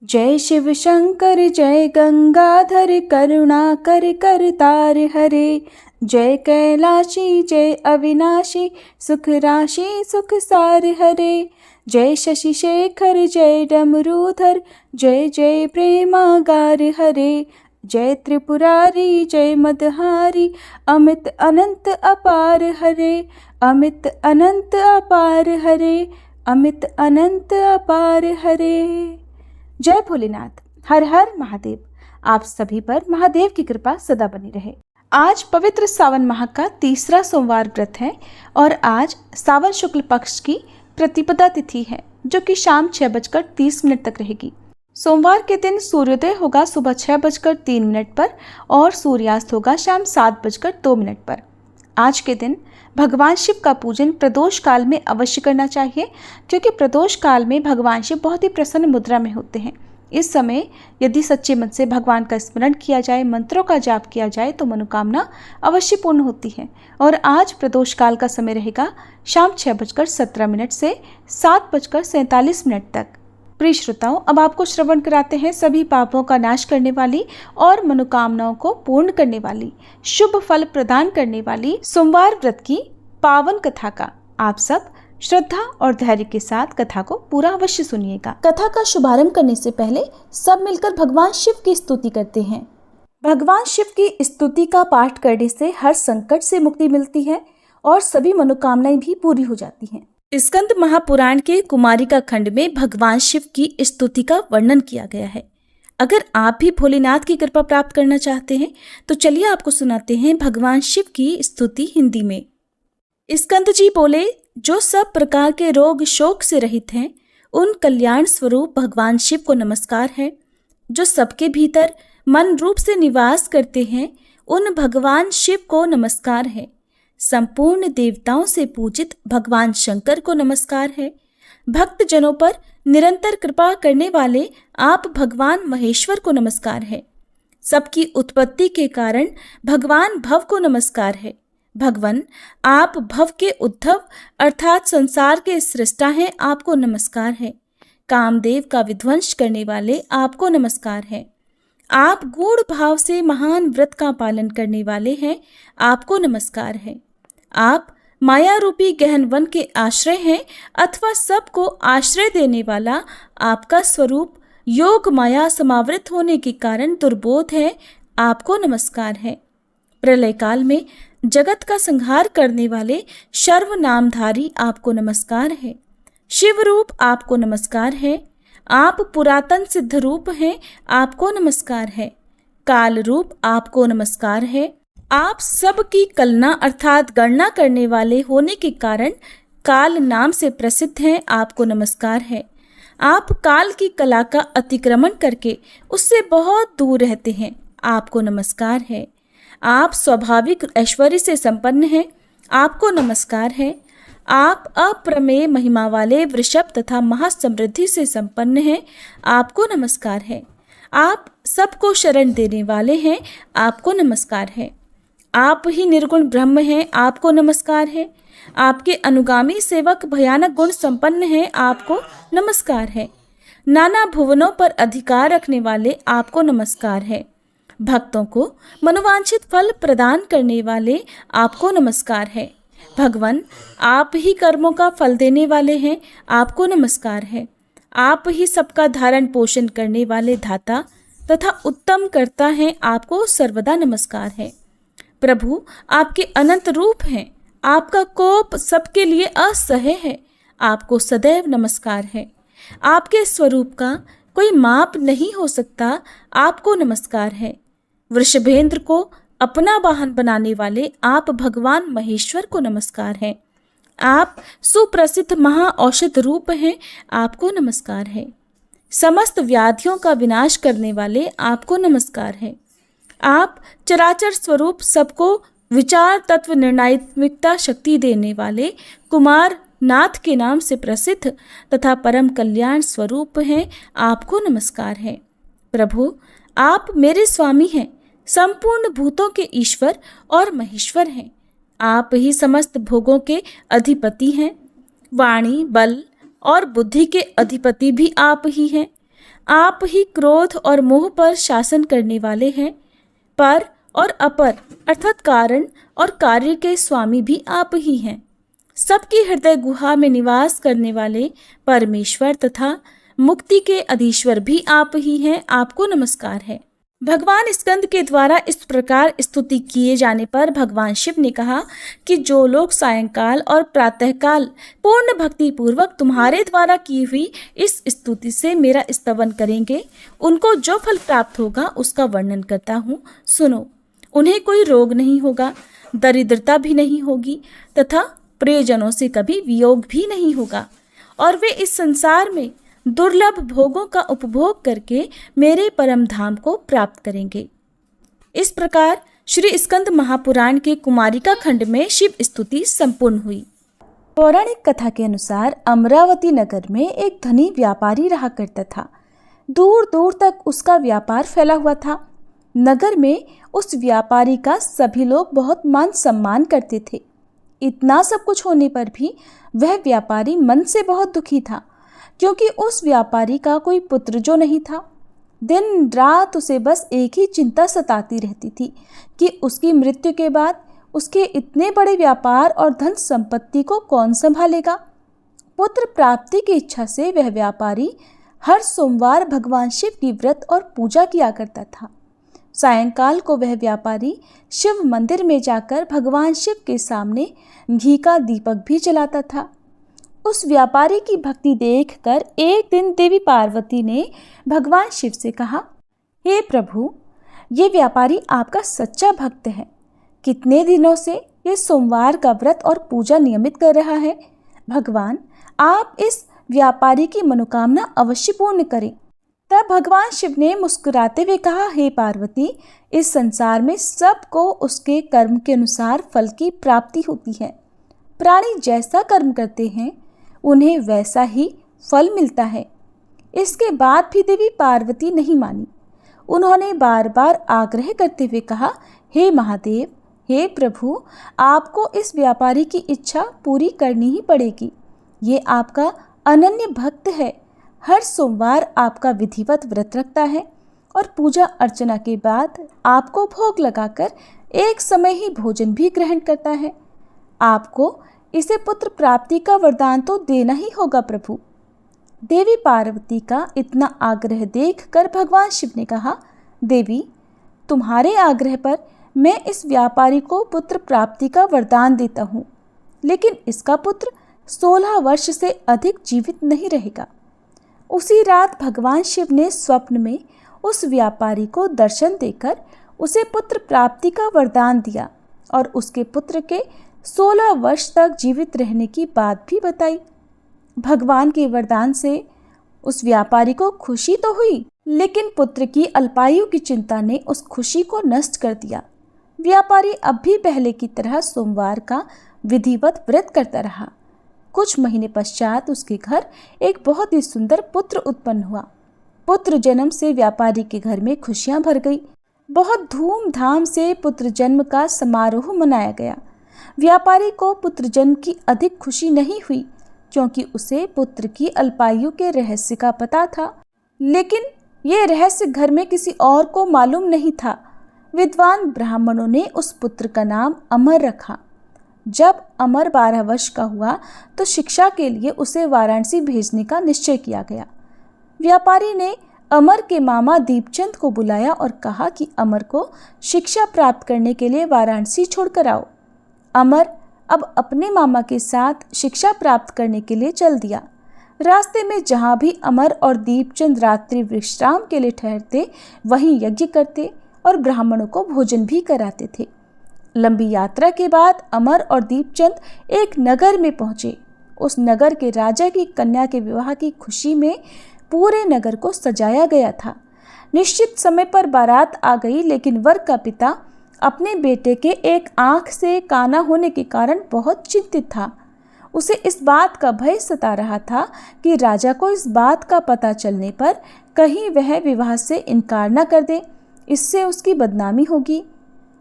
जय शिव शंकर जय गंगाधर करुणाकर करतार हरे। जय कैलाशी जय अविनाशी सुख राशि सुख सार हरे। जय शशि शेखर जय डमरूधर जय जय प्रेमागार हरे। जय त्रिपुरारी जय मदहारी अमित अनंत अपार हरे। अमित अनंत अपार हरे। अमित अनंत अपार हरे। जय भोलेनाथ। हर हर महादेव। आप सभी पर महादेव की कृपा सदा बनी रहे। आज पवित्र सावन माह का तीसरा सोमवार व्रत है और आज सावन शुक्ल पक्ष की प्रतिपदा तिथि है, जो कि शाम 6:30 तक रहेगी। सोमवार के दिन सूर्योदय होगा सुबह 6:03 पर और सूर्यास्त होगा शाम 7:02 पर। आज के दिन भगवान शिव का पूजन प्रदोष काल में अवश्य करना चाहिए, क्योंकि प्रदोष काल में भगवान शिव बहुत ही प्रसन्न मुद्रा में होते हैं। इस समय यदि सच्चे मन से भगवान का स्मरण किया जाए, मंत्रों का जाप किया जाए तो मनोकामना अवश्य पूर्ण होती है। और आज प्रदोष काल का समय रहेगा शाम 6:17 से 7:47 तक। प्रिय श्रोताओं, अब आपको श्रवण कराते हैं सभी पापों का नाश करने वाली और मनोकामनाओं को पूर्ण करने वाली, शुभ फल प्रदान करने वाली सोमवार व्रत की पावन कथा का। आप सब श्रद्धा और धैर्य के साथ कथा को पूरा अवश्य सुनिएगा। कथा का शुभारंभ करने से पहले सब मिलकर भगवान शिव की स्तुति करते हैं। भगवान शिव की स्तुति का पाठ करने से हर संकट से मुक्ति मिलती है और सभी मनोकामनाएं भी पूरी हो जाती हैं। स्कंद महापुराण के कुमारिका खंड में भगवान शिव की स्तुति का वर्णन किया गया है। अगर आप भी भोलेनाथ की कृपा प्राप्त करना चाहते हैं तो चलिए आपको सुनाते हैं भगवान शिव की स्तुति हिंदी में। स्कंद जी बोले, जो सब प्रकार के रोग शोक से रहित हैं, उन कल्याण स्वरूप भगवान शिव को नमस्कार है। जो सबके भीतर मन रूप से निवास करते हैं, उन भगवान शिव को नमस्कार है। संपूर्ण देवताओं से पूजित भगवान शंकर को नमस्कार है। भक्त जनों पर निरंतर कृपा करने वाले आप भगवान महेश्वर को नमस्कार है। सबकी उत्पत्ति के कारण भगवान भव को नमस्कार है। भगवान, आप भव के उद्धव अर्थात संसार के सृष्टा हैं, आपको नमस्कार है। कामदेव का विध्वंस करने वाले आपको नमस्कार है। आप गूढ़ भाव से महान व्रत का पालन करने वाले हैं, आपको नमस्कार है। आप माया रूपी गहन वन के आश्रय हैं अथवा सबको आश्रय देने वाला आपका स्वरूप योग माया समावृत होने के कारण दुर्बोध है, आपको नमस्कार है। प्रलय काल में जगत का संहार करने वाले सर्व नामधारी आपको नमस्कार है। शिव रूप आपको नमस्कार है। आप पुरातन सिद्ध रूप हैं, आपको नमस्कार है। काल रूप आपको नमस्कार है। आप सबकी कलना अर्थात गणना करने वाले होने के कारण काल नाम से प्रसिद्ध हैं, आपको नमस्कार है। आप काल की कला का अतिक्रमण करके उससे बहुत दूर रहते हैं, आपको नमस्कार है। आप स्वाभाविक ऐश्वर्य से संपन्न हैं, आपको नमस्कार है। आप अप्रमेय महिमा वाले वृषभ तथा महासमृद्धि से संपन्न हैं, आपको नमस्कार है। आप सबको शरण देने वाले हैं, आपको नमस्कार है। आप ही निर्गुण ब्रह्म हैं, आपको नमस्कार है। आपके अनुगामी सेवक भयानक गुण संपन्न हैं, आपको नमस्कार है। नाना भुवनों पर अधिकार रखने वाले आपको नमस्कार है। भक्तों को मनोवांछित फल प्रदान करने वाले आपको नमस्कार है। भगवान, आप ही कर्मों का फल देने वाले हैं, आपको नमस्कार है। आप ही सबका धारण पोषण करने वाले धाता तथा उत्तम कर्ता हैं, आपको सर्वदा नमस्कार है। प्रभु, आपके अनंत रूप हैं, आपका कोप सबके लिए असह्य है, आपको सदैव नमस्कार है। आपके स्वरूप का कोई माप नहीं हो सकता, आपको नमस्कार है। वृषभेंद्र को अपना वाहन बनाने वाले आप भगवान महेश्वर को नमस्कार है। आप सुप्रसिद्ध महाऔषध रूप हैं, आपको नमस्कार है। समस्त व्याधियों का विनाश करने वाले आपको नमस्कार है। आप चराचर स्वरूप सबको विचार तत्व निर्णायत्मिकता शक्ति देने वाले कुमार नाथ के नाम से प्रसिद्ध तथा परम कल्याण स्वरूप हैं, आपको नमस्कार है। प्रभु, आप मेरे स्वामी हैं, संपूर्ण भूतों के ईश्वर और महेश्वर हैं। आप ही समस्त भोगों के अधिपति हैं। वाणी, बल और बुद्धि के अधिपति भी आप ही हैं। आप ही क्रोध और मोह पर शासन करने वाले हैं। पर और अपर अर्थात कारण और कार्य के स्वामी भी आप ही हैं। सबकी हृदय गुहा में निवास करने वाले परमेश्वर तथा मुक्ति के अधीश्वर भी आप ही हैं। आपको नमस्कार है। भगवान स्कंद के द्वारा इस प्रकार स्तुति किए जाने पर भगवान शिव ने कहा कि जो लोग सायंकाल और प्रातःकाल पूर्ण भक्ति पूर्वक तुम्हारे द्वारा की हुई इस स्तुति से मेरा स्तवन करेंगे, उनको जो फल प्राप्त होगा उसका वर्णन करता हूँ, सुनो। उन्हें कोई रोग नहीं होगा, दरिद्रता भी नहीं होगी तथा प्रियजनों से कभी वियोग भी नहीं होगा, और वे इस संसार में दुर्लभ भोगों का उपभोग करके मेरे परम धाम को प्राप्त करेंगे। इस प्रकार श्री स्कंद महापुराण के कुमारिका खंड में शिव स्तुति संपूर्ण हुई। पौराणिक कथा के अनुसार अमरावती नगर में एक धनी व्यापारी रहा करता था। दूर दूर तक उसका व्यापार फैला हुआ था। नगर में उस व्यापारी का सभी लोग बहुत मान सम्मान करते थे। इतना सब कुछ होने पर भी वह व्यापारी मन से बहुत दुखी था, क्योंकि उस व्यापारी का कोई पुत्र जो नहीं था। दिन रात उसे बस एक ही चिंता सताती रहती थी कि उसकी मृत्यु के बाद उसके इतने बड़े व्यापार और धन संपत्ति को कौन संभालेगा। पुत्र प्राप्ति की इच्छा से वह व्यापारी हर सोमवार भगवान शिव की व्रत और पूजा किया करता था। सायंकाल को वह व्यापारी शिव मंदिर में जाकर भगवान शिव के सामने घी का दीपक भी जलाता था। उस व्यापारी की भक्ति देखकर एक दिन देवी पार्वती ने भगवान शिव से कहा, हे प्रभु, ये व्यापारी आपका सच्चा भक्त है। कितने दिनों से ये सोमवार का व्रत और पूजा नियमित कर रहा है। भगवान, आप इस व्यापारी की मनोकामना अवश्य पूर्ण करें। तब भगवान शिव ने मुस्कुराते हुए कहा, हे पार्वती, इस संसार में सबको उसके कर्म के अनुसार फल की प्राप्ति होती है। प्राणी जैसा कर्म करते हैं उन्हें वैसा ही फल मिलता है। इसके बाद भी देवी पार्वती नहीं मानी। उन्होंने बार बार आग्रह करते हुए कहा, हे महादेव, हे प्रभु, आपको इस व्यापारी की इच्छा पूरी करनी ही पड़ेगी। ये आपका अनन्य भक्त है। हर सोमवार आपका विधिवत व्रत रखता है और पूजा अर्चना के बाद आपको भोग लगाकर एक समय ही भोजन भी ग्रहण करता है। आपको इसे पुत्र प्राप्ति का वरदान तो देना ही होगा प्रभु। देवी पार्वती का इतना आग्रह देखकर भगवान शिव ने कहा, देवी, तुम्हारे आग्रह पर मैं इस व्यापारी को पुत्र प्राप्ति का वरदान देता हूँ, लेकिन इसका पुत्र 16 वर्ष से अधिक जीवित नहीं रहेगा। उसी रात भगवान शिव ने स्वप्न में उस व्यापारी को दर्शन देकर उसे पुत्र प्राप्ति का वरदान दिया और उसके पुत्र के 16 वर्ष तक जीवित रहने की बात भी बताई। भगवान के वरदान से उस व्यापारी को खुशी तो हुई, लेकिन पुत्र की अल्पायु की चिंता ने उस खुशी को नष्ट कर दिया। व्यापारी अब भी पहले की तरह सोमवार का विधिवत व्रत करता रहा। कुछ महीने पश्चात उसके घर एक बहुत ही सुंदर पुत्र उत्पन्न हुआ। पुत्र जन्म से व्यापारी के घर में खुशियां भर गई। बहुत धूमधाम से पुत्र जन्म का समारोह मनाया गया। व्यापारी को पुत्र जन्म की अधिक खुशी नहीं हुई, क्योंकि उसे पुत्र की अल्पायु के रहस्य का पता था, लेकिन यह रहस्य घर में किसी और को मालूम नहीं था। विद्वान ब्राह्मणों ने उस पुत्र का नाम अमर रखा। जब अमर 12 वर्ष का हुआ तो शिक्षा के लिए उसे वाराणसी भेजने का निश्चय किया गया। व्यापारी ने अमर के मामा दीपचंद को बुलाया और कहा कि अमर को शिक्षा प्राप्त करने के लिए वाराणसी छोड़कर आओ। अमर अब अपने मामा के साथ शिक्षा प्राप्त करने के लिए चल दिया। रास्ते में जहाँ भी अमर और दीपचंद रात्रि विश्राम के लिए ठहरते, वहीं यज्ञ करते और ब्राह्मणों को भोजन भी कराते थे। लंबी यात्रा के बाद अमर और दीपचंद एक नगर में पहुंचे। उस नगर के राजा की कन्या के विवाह की खुशी में पूरे नगर को सजाया गया था। निश्चित समय पर बारात आ गई, लेकिन वर का पिता अपने बेटे के एक आंख से काना होने के कारण बहुत चिंतित था। उसे इस बात का भय सता रहा था कि राजा को इस बात का पता चलने पर कहीं वह विवाह से इनकार न कर दे, इससे उसकी बदनामी होगी।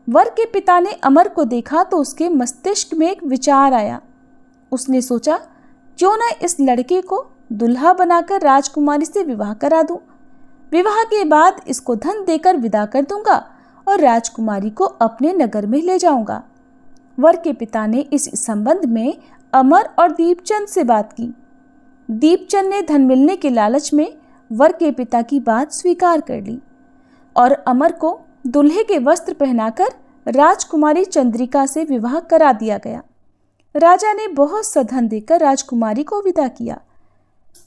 वर के पिता ने अमर को देखा तो उसके मस्तिष्क में एक विचार आया। उसने सोचा, क्यों न इस लड़के को दुल्हा बनाकर राजकुमारी से विवाह करा दूं। विवाह के बाद इसको धन देकर विदा कर दूंगा और राजकुमारी को अपने नगर में ले जाऊंगा। वर के पिता ने इस संबंध में अमर और दीपचंद से बात की। दीपचंद ने धन मिलने के लालच में वर के पिता की बात स्वीकार कर ली और अमर को दूल्हे के वस्त्र पहनाकर राजकुमारी चंद्रिका से विवाह करा दिया गया। राजा ने बहुत सा धन देकर राजकुमारी को विदा किया।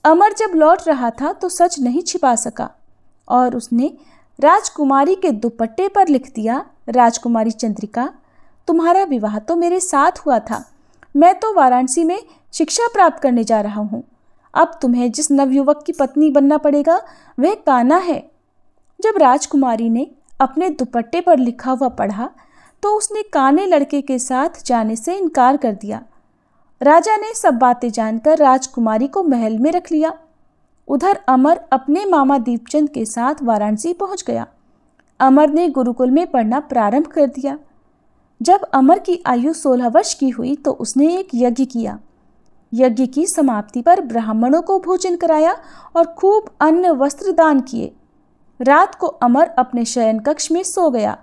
अमर जब लौट रहा था तो सच नहीं छिपा सका और उसने राजकुमारी के दुपट्टे पर लिख दिया, राजकुमारी चंद्रिका, तुम्हारा विवाह तो मेरे साथ हुआ था। मैं तो वाराणसी में शिक्षा प्राप्त करने जा रहा हूँ। अब तुम्हें जिस नवयुवक की पत्नी बनना पड़ेगा वह कान्हा है। जब राजकुमारी ने अपने दुपट्टे पर लिखा हुआ पढ़ा तो उसने काने लड़के के साथ जाने से इनकार कर दिया। राजा ने सब बातें जानकर राजकुमारी को महल में रख लिया। उधर अमर अपने मामा दीपचंद के साथ वाराणसी पहुंच गया। अमर ने गुरुकुल में पढ़ना प्रारंभ कर दिया। जब अमर की आयु 16 वर्ष की हुई तो उसने एक यज्ञ किया। यज्ञ की समाप्ति पर ब्राह्मणों को भोजन कराया और खूब अन्न वस्त्र दान किए। रात को अमर अपने शयन कक्ष में सो गया।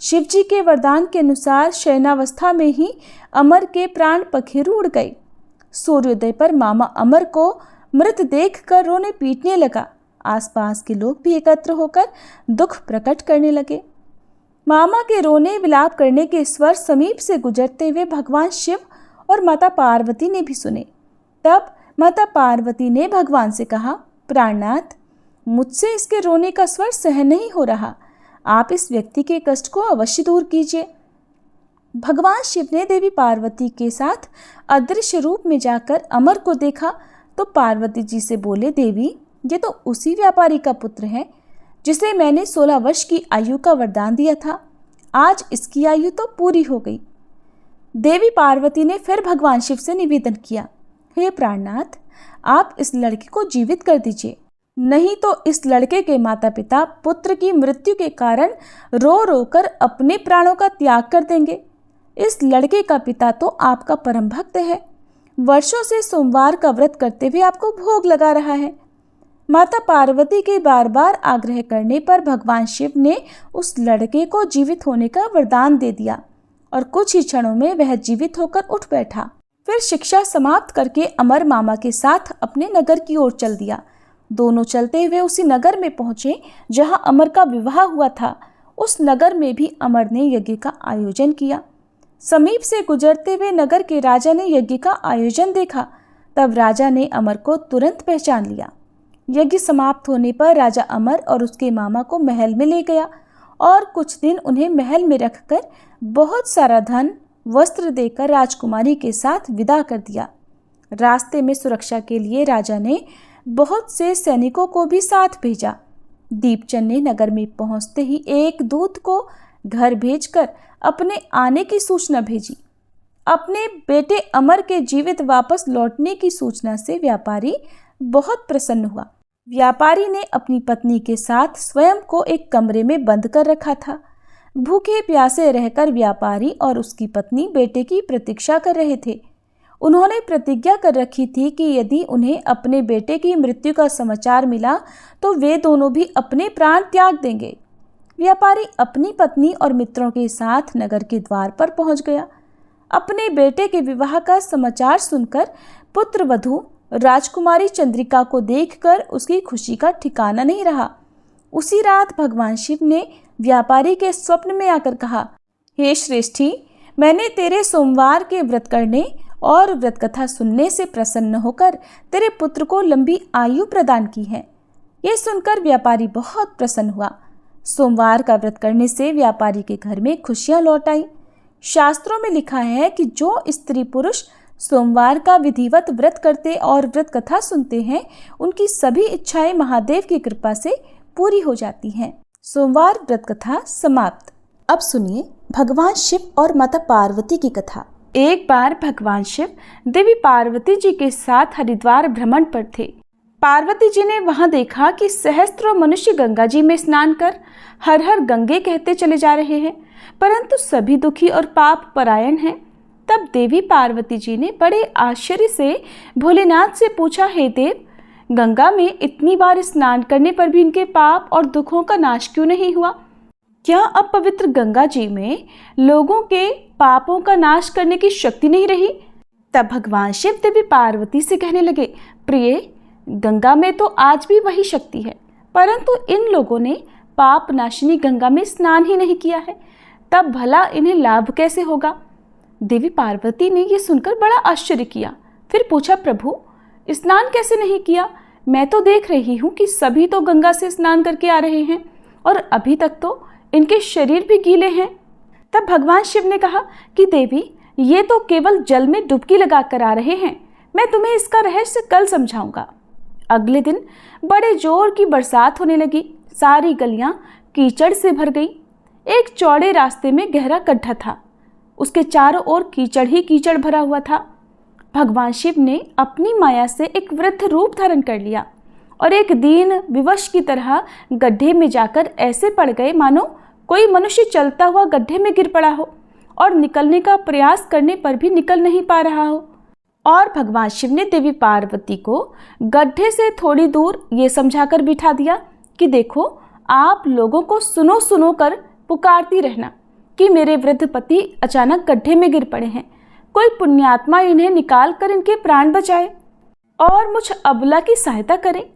शिवजी के वरदान के अनुसार शयनावस्था में ही अमर के प्राण पखेरु उड़ गए। सूर्योदय पर मामा अमर को मृत देखकर रोने पीटने लगा। आसपास के लोग भी एकत्र होकर दुख प्रकट करने लगे। मामा के रोने विलाप करने के स्वर समीप से गुजरते हुए भगवान शिव और माता पार्वती ने भी सुने। तब माता पार्वती ने भगवान से कहा, प्राणनाथ, मुझसे इसके रोने का स्वर सहन नहीं हो रहा। आप इस व्यक्ति के कष्ट को अवश्य दूर कीजिए। भगवान शिव ने देवी पार्वती के साथ अदृश्य रूप में जाकर अमर को देखा तो पार्वती जी से बोले, देवी, ये तो उसी व्यापारी का पुत्र है जिसे मैंने 16 वर्ष की आयु का वरदान दिया था। आज इसकी आयु तो पूरी हो गई। देवी पार्वती ने फिर भगवान शिव से निवेदन किया, हे प्राणनाथ, आप इस लड़के को जीवित कर दीजिए, नहीं तो इस लड़के के माता पिता पुत्र की मृत्यु के कारण रो रो कर अपने प्राणों का त्याग कर देंगे। इस लड़के का पिता तो आपका परम भक्त है, वर्षों से सोमवार का व्रत करते हुए आपको भोग लगा रहा है। माता पार्वती के बार बार आग्रह करने पर भगवान शिव ने उस लड़के को जीवित होने का वरदान दे दिया और कुछ ही क्षणों में वह जीवित होकर उठ बैठा। फिर शिक्षा समाप्त करके अमर मामा के साथ अपने नगर की ओर चल दिया। दोनों चलते हुए उसी नगर में पहुंचे जहां अमर का विवाह हुआ था। उस नगर में भी अमर ने यज्ञ का आयोजन किया। समीप से गुजरते हुए नगर के राजा ने यज्ञ का आयोजन देखा। तब राजा ने अमर को तुरंत पहचान लिया। यज्ञ समाप्त होने पर राजा अमर और उसके मामा को महल में ले गया और कुछ दिन उन्हें महल में रखकर बहुत सारा धन वस्त्र देकर राजकुमारी के साथ विदा कर दिया। रास्ते में सुरक्षा के लिए राजा ने बहुत से सैनिकों को भी साथ भेजा। दीपचंद ने नगर में पहुंचते ही एक दूत को घर भेजकर अपने आने की सूचना भेजी। अपने बेटे अमर के जीवित वापस लौटने की सूचना से व्यापारी बहुत प्रसन्न हुआ। व्यापारी ने अपनी पत्नी के साथ स्वयं को एक कमरे में बंद कर रखा था। भूखे प्यासे रहकर व्यापारी और उसकी पत्नी बेटे की प्रतीक्षा कर रहे थे। उन्होंने प्रतिज्ञा कर रखी थी कि यदि उन्हें अपने बेटे की मृत्यु का समाचार मिला तो वे दोनों भी अपने प्राण त्याग देंगे। व्यापारी अपनी पत्नी और मित्रों के साथ नगर के द्वार पर पहुंच गया। अपने बेटे के विवाह का समाचार सुनकर पुत्र वधू राजकुमारी चंद्रिका को देखकर उसकी खुशी का ठिकाना नहीं रहा। उसी रात भगवान शिव ने व्यापारी के स्वप्न में आकर कहा, हे श्रेष्ठी, मैंने तेरे सोमवार के व्रत करने और व्रत कथा सुनने से प्रसन्न होकर तेरे पुत्र को लंबी आयु प्रदान की है। ये सुनकर व्यापारी बहुत प्रसन्न हुआ। सोमवार का व्रत करने से व्यापारी के घर में खुशियां लौट आई। शास्त्रों में लिखा है कि जो स्त्री पुरुष सोमवार का विधिवत व्रत करते और व्रत कथा सुनते हैं, उनकी सभी इच्छाएं महादेव की कृपा से पूरी हो जाती हैं। सोमवार व्रत कथा समाप्त। अब सुनिए भगवान शिव और माता पार्वती की कथा। एक बार भगवान शिव देवी पार्वती जी के साथ हरिद्वार भ्रमण पर थे। पार्वती जी ने वहां देखा कि सहस्त्रों मनुष्य गंगा जी में स्नान कर हर हर गंगे कहते चले जा रहे हैं, परंतु सभी दुखी और पाप परायण हैं। तब देवी पार्वती जी ने बड़े आश्चर्य से भोलेनाथ से पूछा, हे देव, गंगा में इतनी बार स्नान करने पर भी इनके पाप और दुखों का नाश क्यों नहीं हुआ? क्या अब पवित्र गंगा जी में लोगों के पापों का नाश करने की शक्ति नहीं रही? तब भगवान शिव देवी पार्वती से कहने लगे, प्रिय, गंगा में तो आज भी वही शक्ति है, परंतु इन लोगों ने पाप नाशिनी गंगा में स्नान ही नहीं किया है, तब भला इन्हें लाभ कैसे होगा? देवी पार्वती ने ये सुनकर बड़ा आश्चर्य किया। फिर पूछा, प्रभु, स्नान कैसे नहीं किया? मैं तो देख रही हूँ कि सभी तो गंगा से स्नान करके आ रहे हैं और अभी तक तो इनके शरीर भी गीले हैं। तब भगवान शिव ने कहा कि देवी, ये तो केवल जल में डुबकी लगा कर आ रहे हैं, मैं तुम्हें इसका रहस्य कल समझाऊंगा। अगले दिन बड़े जोर की बरसात होने लगी। सारी गलियां कीचड़ से भर गई। एक चौड़े रास्ते में गहरा गड्ढा था, उसके चारों ओर कीचड़ ही कीचड़ भरा हुआ था। भगवान शिव ने अपनी माया से एक वृद्ध रूप धारण कर लिया और एक दीन विवश की तरह गड्ढे में जाकर ऐसे पड़ गए मानो कोई मनुष्य चलता हुआ गड्ढे में गिर पड़ा हो और निकलने का प्रयास करने पर भी निकल नहीं पा रहा हो। और भगवान शिव ने देवी पार्वती को गड्ढे से थोड़ी दूर ये समझाकर बिठा दिया कि देखो, आप लोगों को सुनो सुनो कर पुकारती रहना कि मेरे वृद्ध पति अचानक गड्ढे में गिर पड़े हैं, कोई पुण्यात्मा इन्हें निकाल कर इनके प्राण बचाए और मुझ अबला की सहायता करे।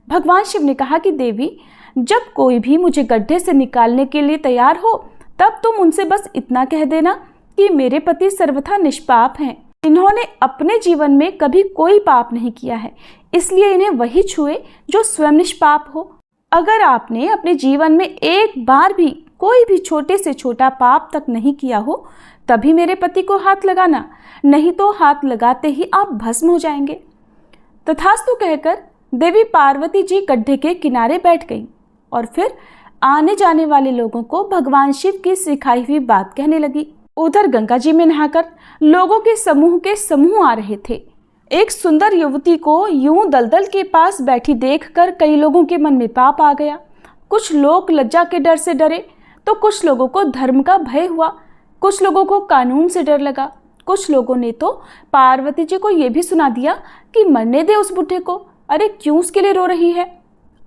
भगवान शिव ने कहा कि देवी, जब कोई भी मुझे गड्ढे से निकालने के लिए तैयार हो, तब तुम उनसे बस इतना कह देना कि मेरे पति सर्वथा निष्पाप हैं, इन्होंने अपने जीवन में कभी कोई पाप नहीं किया है, इसलिए इन्हें वही छुए जो स्वयं निष्पाप हो। अगर आपने अपने जीवन में एक बार भी कोई भी छोटे से छोटा पाप तक नहीं किया हो, तभी मेरे पति को हाथ लगाना, नहीं तो हाथ लगाते ही आप भस्म हो जाएंगे। तथास्तु कहकर देवी पार्वती जी गड्ढे के किनारे बैठ गईं और फिर आने जाने वाले लोगों को भगवान शिव की सिखाई हुई बात कहने लगी। उधर गंगा जी में नहाकर लोगों के समूह आ रहे थे। एक सुंदर युवती को यूं दलदल के पास बैठी देखकर कई लोगों के मन में पाप आ गया। कुछ लोग लज्जा के डर से डरे, तो कुछ लोगों को धर्म का भय हुआ, कुछ लोगों को कानून से डर लगा, कुछ लोगों ने तो पार्वती जी को यह भी सुना दिया कि मरने दे उस बुढ़े को, अरे क्यों उसके लिए रो रही है।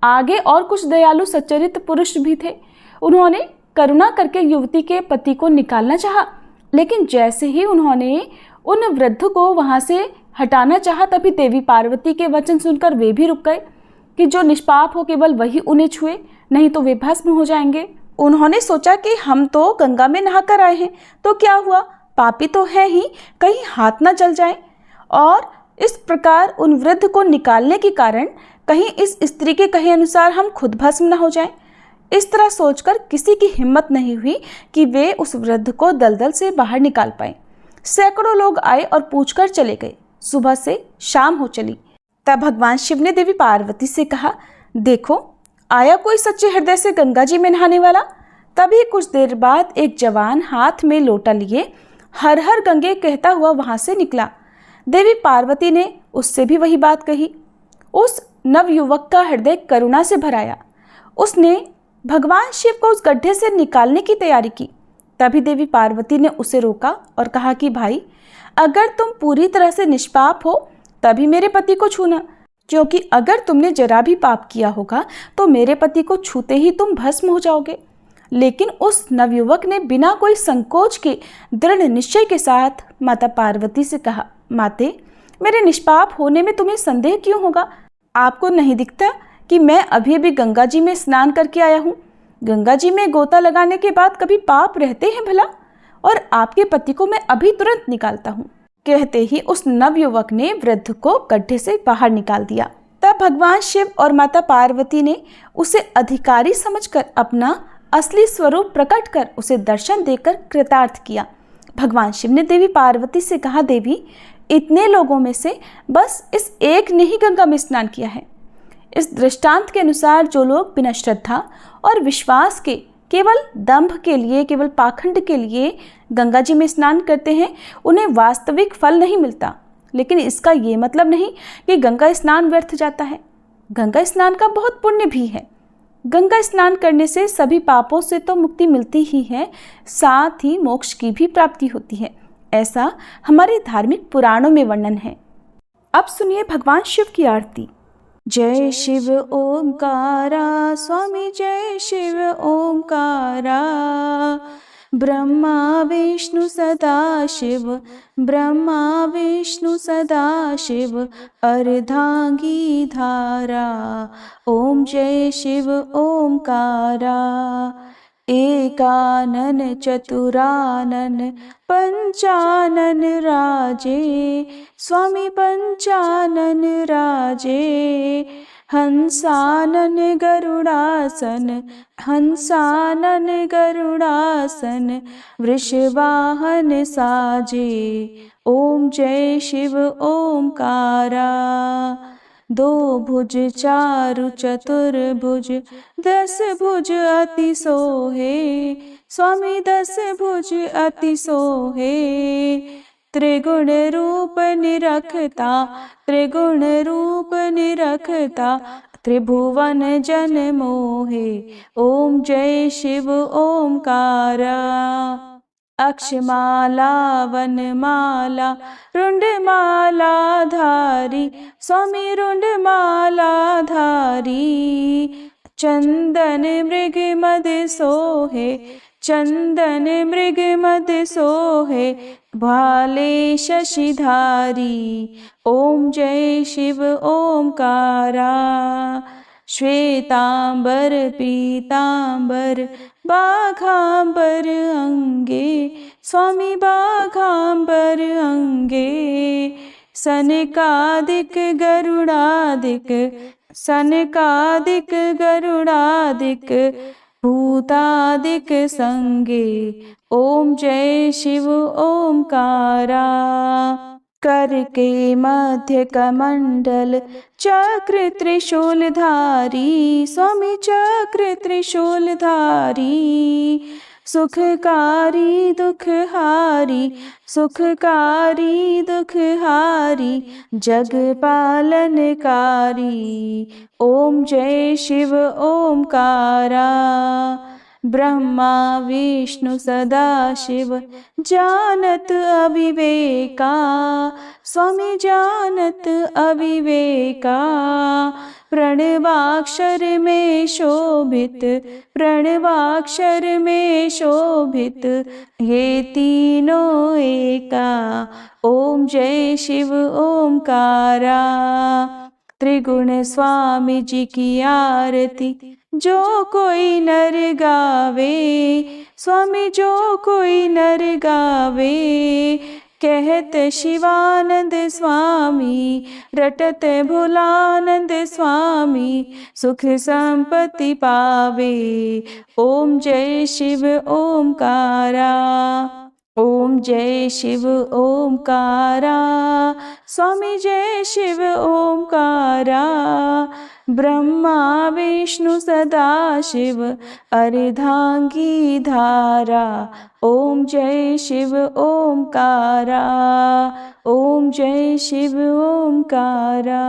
आगे और कुछ दयालु सच्चरित्र पुरुष भी थे। उन्होंने करुणा करके युवती के पति को निकालना चाहा, लेकिन जैसे ही उन्होंने उन वृद्ध को वहां से हटाना चाहा, तभी देवी पार्वती के वचन सुनकर वे भी रुक गए कि जो निष्पाप हो केवल वही उन्हें छुए, नहीं तो वे भस्म हो जाएंगे। उन्होंने सोचा कि हम तो गंगा में नहाकर आए हैं, तो क्या हुआ, पापी तो है ही, कहीं हाथ न जल जाए, और इस प्रकार उन वृद्ध को निकालने के कारण कहीं इस स्त्री के कहे अनुसार हम खुद भस्म न हो जाएं। इस तरह सोचकर किसी की हिम्मत नहीं हुई कि वे उस वृद्ध को दलदल से बाहर निकाल पाए। सैकड़ों लोग आए और पूछकर चले गए। सुबह से शाम हो चली। तब भगवान शिव ने देवी पार्वती से कहा, देखो, आया कोई सच्चे हृदय से गंगा जी में नहाने वाला। तभी कुछ देर बाद एक जवान हाथ में लोटा लिए हर हर गंगे कहता हुआ वहां से निकला। देवी पार्वती ने उससे भी वही बात कही। उस नवयुवक का हृदय करुणा से भराया। उसने भगवान शिव को उस गड्ढे से निकालने की तैयारी की। तभी देवी पार्वती ने उसे रोका और कहा कि भाई, अगर तुम पूरी तरह से निष्पाप हो तभी मेरे पति को छूना, क्योंकि अगर तुमने जरा भी पाप किया होगा तो मेरे पति को छूते ही तुम भस्म हो जाओगे। लेकिन उस नवयुवक ने बिना कोई संकोच के दृढ़ निश्चय के साथ माता पार्वती से कहा, माते, मेरे निष्पाप होने में तुम्हें संदेह क्यों होगा? आपको नहीं दिखता कि मैं अभी अभी गंगा जी में स्नान करके आया हूँ? गंगा जी में गोता लगाने के बाद कभी पाप रहते हैं भला? और आपके पति को मैं अभी तुरंत निकालता हूँ। कहते ही उस नवयुवक ने वृद्ध को गड्ढे से बाहर निकाल दिया। तब भगवान शिव और माता पार्वती ने उसे अधिकारी समझकर अपना असली स्वरूप प्रकट कर उसे दर्शन देकर कृतार्थ किया। भगवान शिव ने देवी पार्वती से कहा, देवी, इतने लोगों में से बस इस एक ने ही गंगा में स्नान किया है। इस दृष्टांत के अनुसार जो लोग बिना श्रद्धा और विश्वास के, केवल दंभ के लिए, केवल पाखंड के लिए गंगा जी में स्नान करते हैं, उन्हें वास्तविक फल नहीं मिलता। लेकिन इसका ये मतलब नहीं कि गंगा स्नान व्यर्थ जाता है। गंगा स्नान का बहुत पुण्य भी है। गंगा स्नान करने से सभी पापों से तो मुक्ति मिलती ही है, साथ ही मोक्ष की भी प्राप्ति होती है। ऐसा हमारे धार्मिक पुराणों में वर्णन है। अब सुनिए भगवान शिव की आरती। जय शिव ओंकारा स्वामी जय शिव ओंकारा। ब्रह्मा विष्णु सदा शिव, ब्रह्मा विष्णु सदा शिव, अर्धांगी धारा। ओम जय शिव ओंकारा। एकानन चतुरानन पंचानन राजे, स्वामी पंचानन राजे। हंसानन गरुड़ासन, हंसानन गरुड़ासन, वृषवाहन साजे। ओम जय शिव ओंकारा। दो भुज चारु चतुर्भुज, 10 भुज अति सोहे, स्वामी 10 भुज अति सोहे। त्रिगुण रूप निरखता, त्रिगुण रूप निरखता, त्रिभुवन जन मोहे। ओम जय शिव ओंकारा। अक्षमाला वनमाला रुंडमाला धारी, स्वामी रुंडमाला धारी। चंदन मृग मद सोहे, चंदन मृग मद सोहे, भाले शशिधारी। ओम जय शिव ओंकारा। श्वेतांबर पीतांबर बाघांबर अंगे, स्वामी बाघांबर अंगे। सनकादिक गरुड़ादिक, सनकादिक गरुड़ादिक, भूतादिक संगे। ओम जय शिव ओंकारा। कर के मध्य कमंडल चक्र त्रिशूलधारी, स्वामी चक्र त्रिशूलधारी। सुखकारी दुखहारी, सुखकारी दुखहारी, जग पालनकारी। ओम जय शिव ओंकारा। ब्रह्मा विष्णु सदा शिव, जानत अविवेका, स्वामी जानत अविवेका। प्रणवाक्षर में शोभित, प्रणवाक्षर में शोभित, ये तीनों एका। ओम जय शिव ओंकारा। त्रिगुण स्वामी जी की आरती जो कोई नर गावे, स्वामी जो कोई नर गावे। कहत शिवानंद स्वामी, रटत भोलानंद स्वामी, सुख संपत्ति पावे। ओम जय शिव ओंकारा। ओम जय शिव ओंकारा, स्वामी जय शिव ओंकारा। ब्रह्मा विष्णु सदा शिव, अर्धांगी धारा। ओम जय शिव ओंकारा। ओम जय शिव ओंकारा।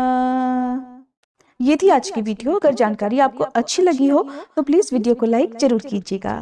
ये थी आज की वीडियो। अगर जानकारी आपको अच्छी लगी हो तो प्लीज़ वीडियो को लाइक जरूर कीजिएगा।